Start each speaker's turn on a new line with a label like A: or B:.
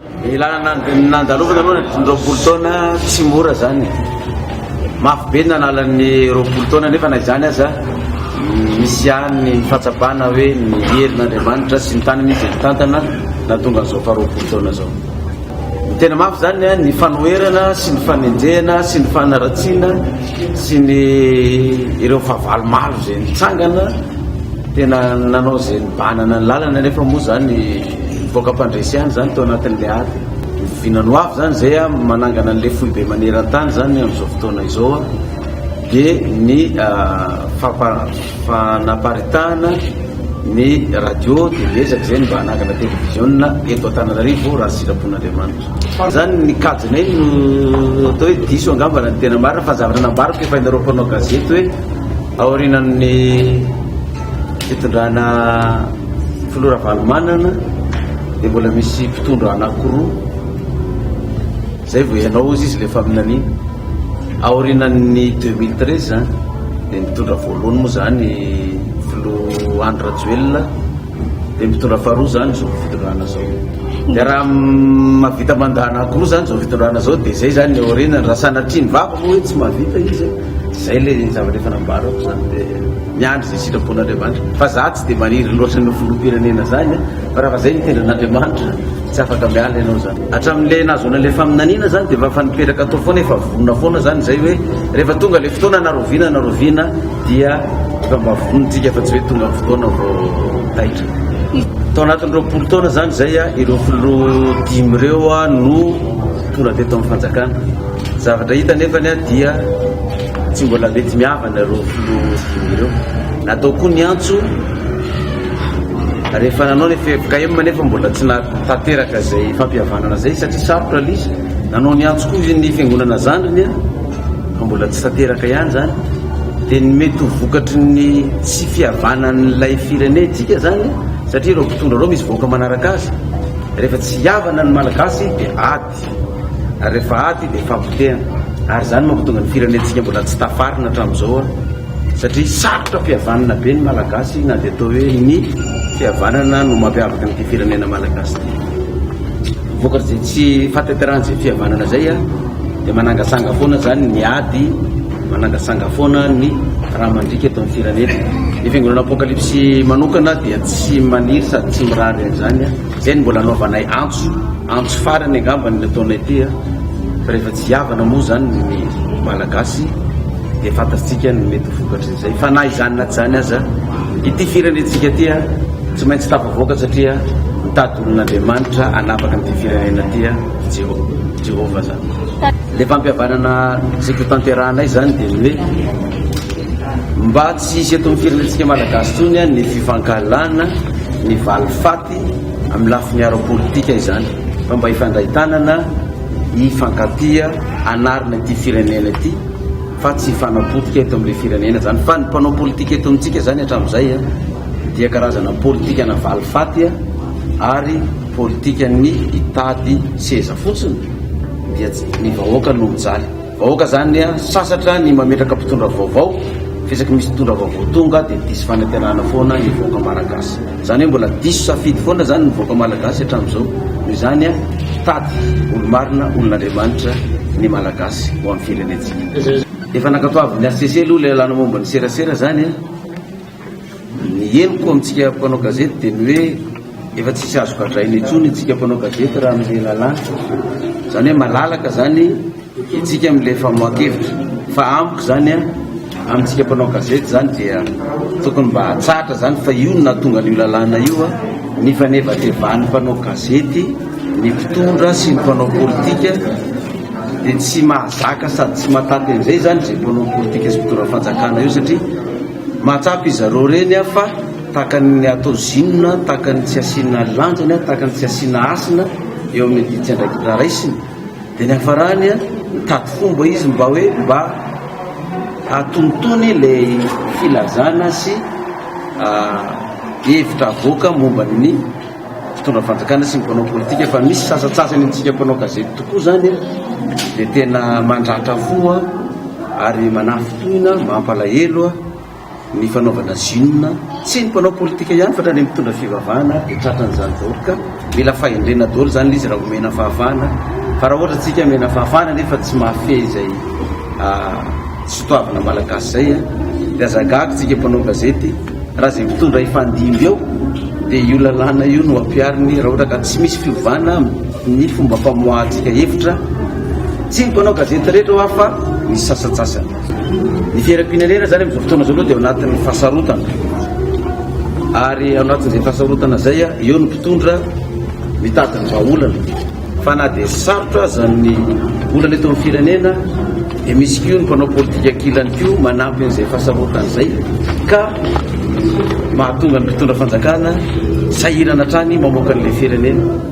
A: Ilana nandalovana aloha roapolo taona tsy mora zany. Mafy be nanalan'ny roapolo taona nefa na izany aza misy ihany ny fahatsapana hoe ny herin'Andriamanitra sy ny tany misy tantana na tonga an'izao fa roapolo taona zao. Ny tena mafy zany ny fanoherana sy ny fanenjehana sy ny fanaratsiana sy ny ireo fahavalo maro zay nitsangana tena nanao zay nibanana ny lalana nefa moa zany voaka mpandresy ihany zany tao anatin'le ady vinano avy zany zay manangana an'le foibe maneran-tany zany amin'izao fotoana izao dia ny fanaparitahana ny radio dia miezaka zay mba hanangana televisionna eto Antananarivo raha sitrapon'Andriamanitra zany ny kadinay no atao hoe diso angambana ny tena marina fa zavatra nambariko efa inareo mpanao gazety hoe aorinan'ny fitondrana Flora Valomanana dia mbola misy mpitondro anankiroa zay vao ianao izy lefa amin'any aorinan'ny 2013 dia mitondra voalohany moa zany Andra Joel dia mitondra faharoa zany zao fitondrana zao dia raha mavita mandà anankiroa zany zao fitondrana zao dia zay zany aorinany raha sanatriny vava moa hoe tsy mahavita izy zay le zavatra efa nambarako zany dia miandry zay sitrapon'Andriamanitra fa za tsy dia maniry loatra ny filoham-pirenena zany fa raha zay nitendran'Andriamanitra tsy afaka miala ianao zany hatramin'le nazona le faminaniana zany dia efa nipetraka atao foana efa vonona foana zany zay hoe rehefa tonga le fotoana naroviana dia efa mba vonontsika fa tsy hoe tonga ny fotoana vao taitra tao anatin'ny roapolo taona zany zay ireo filoha dimy ireo no tonga teto amin'ny fanjakana zavatra hita nefany dia tsy mbola mety miavana ireo filoha dimy ireo natao koa ny antso rehefa nanao ny FFKM nefa mbola tsy natanteraka zay fampihavanana zay satria sarotra lizy nanao ny antso koa izy ny fiangonana zandriny fa mbola tsy tanteraka ihany zany dia ny mety ho vokatry ny tsy fihavanan'ilay firenetsika zany satria ireo mpitondra reo misy voaka manaraka azy rehefa tsy hiavana ny malagasy dia ady ary rehefa ady dia fampotehana ary zany mampitonga ny firenetsika mbola tsy tafarina hatramin'izao satria sarotra fihavanana be ny malagasy na dia atao hoe ny fihavanana no mampiavaka nyity firenena malagasy vokatry zay tsy fahateteran'izay fihavanana zay dia manangasanga foana zany ny ady manangasanga foana ny raha mandrika eto amin'ny firenena ny fiangonana apokalipsy manokana dia tsy maniry sady tsy mirary an'izany zay ny mbola anaovanay antso farany angambany ny ataonay ity fa rehefa tsy havana moa zany ny malagasy dia fantatsika ny mety vokatry zay fa na izany naty zany aza ity firenetsika ty tsy maintsy tafavoaka satria mitady olon'Andriamanitra anapaka n'ity firenena ty Jehova zany le fampihavanana zay ko tanterahanay zany dia ny hoe mba tsy hisy eto amin'ny firenetsika malagasy tsony ny fifankalana ny valifaty amin'ny lafiny ara-politika izany fa mba hifandraitanana hifankatia anarina ity firenena ity fa tsy fanapotika eto amin'le firenena zany fa ny mpanao politika eto amintsika zany hatramin'izay dia karazana politika na valifaty ary politika ny hitady seza fotsiny dia ny vahoaka no mijaly vahoaka zany sasatra ny mametraka mpitondra vaovao fisaky misy mpitondra vaovao tonga dia diso fanatenana foana ny voaka malagasy zany hoe mbola diso safidy foana zany ny voaka malagasy hatramin'izao noho izany tady olo marina olon'Andriamanitra ny malagasy ho amin'ny firenetsika efa nakatoavin'ny ACC aloha le alana momba ny serasera zany ny henoko amintsika mpanao gazety dia ny hoe efa tsisy azo gadraina itsony itsika mpanao gazety raha amin'le lalàna zany hoe malalaka zany itsika amin'le famohan-kevitra fa amiko zany amintsika mpanao gazety zany dia tokony mba hatsatra zany fa io na tonga an'io lalàna io ny fanevatevan'ny mpanao gazety ny mpitondra sy ny mpanao politika dia tsy mahazaka sady tsy mahataty an'izay zany zay mpanao politika sy mpitondra fanjakana io satria mahatsapy izareo reny fa tahaka ny atao zinona tahaka ny tsy asiana lanjany tahaka ny tsy asiana asina eo amin'ny ditsy andraiky raraisiny dia ny hafarany mitady fomba izy mba hoe mba atontony ilay filazana sy hevitra avoaka momba ny fitondra fanjakana sy ny mpanao politika fa misy sasatsasany antsika mpanao gazety tokoa zany dia tena mandratra fo ary manafotoina mampalahelo ny fanaovana zina tsy ny mpanao politika ihany fa tra ny mitondra fivavahana dia tratran'izany daholo ka mila fahendrena daholo zany l izy raha omena fahafahana fa raha ohatra tsika mena fahafahana nefa tsy mahafe zay sotoavina malagasy zay a dia azagako tsika mpanao gazety raha zay mitondra ifandimby eo dia io lalàna io no ampiariny raha ohatra ka tsy misy fivavahana ny fomba famoahantsika hevitra tsy ny mpanao gazety rehetra ho hafa misy sasatsasany ny fiaram-pinenena zany amin'izao fotoana zao aloha dia ao anatin'ny fahasarotana ary ao anatin'izay fahasarotana zay a eo ny mpitondra mitadiny vaolana fa na dia sarotra zany olana eto amin'ny firenena dia misy kio ny mpanao politika kilany kio manampy an'izay fahasarotana zay ka mahatonga ny mpitondra fanjakana sahirana trany mamoaka an'ilay firenena